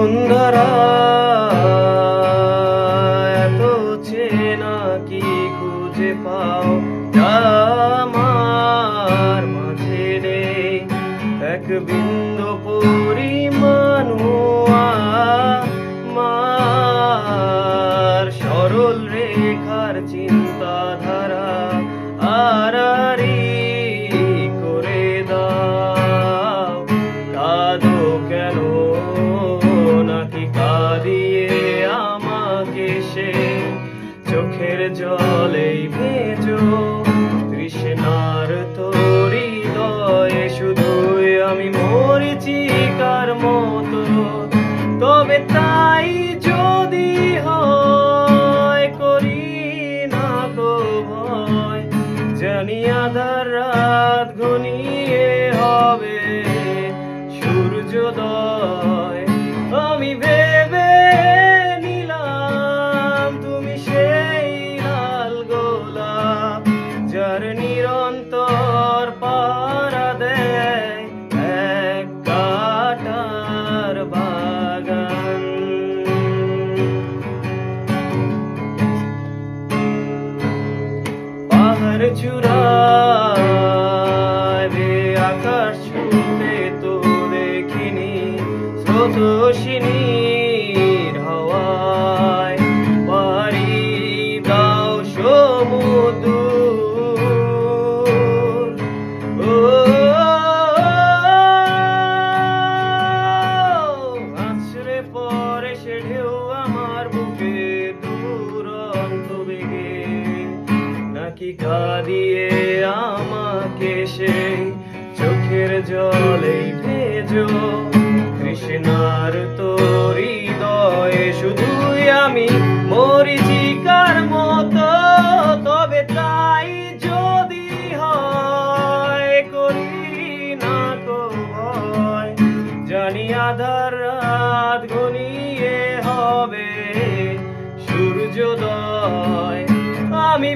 বসুন্ধরা এত চেনা কি খুঁজে পাও আমার মাঝে নেই এক বিন্দু পরিমাণ আমার সরল রেখার চিন্তাধারা আড়াআড়ি করে দাও। কাঁদো কেন নাকি কাঁদিয়ে আমাকে সে চোখের জলেই ভেজো তৃষ্ণার তোর হৃদয়ে শুধুই আমি মরীচিকার মতো। তবে তাই যদি হয় করি না তো ভয় জানি আধার রাত ঘনিয়ে হবে সূর্যোদয়। আমি ভেবে নিলাম তুমি সেই লাল গোলাপ যার নিরন্তর পাহারা দেয় এক কাঁটার বাগান। পাহাড় চূড়ায় আকাশ ছুঁতে তো দেখিনি স্রোতস্বিনীর হাওয়ায় পাড়ি দাও সমুদ্র আছড়ে পড়ে সে ঢেউ আমার বুকে দুরন্ত বেগে নাকি কাঁদিয়ে আমাকে সেই চোখের জলেই ভেজো তৃষ্ণার তোর হৃদয়ে শুধুই আমি মরীচিকার মতো। তবে তাই যদি হয় করি না তো ভয় জানি আধার রাত ঘনিয়ে হবে সূর্যোদয়। আমি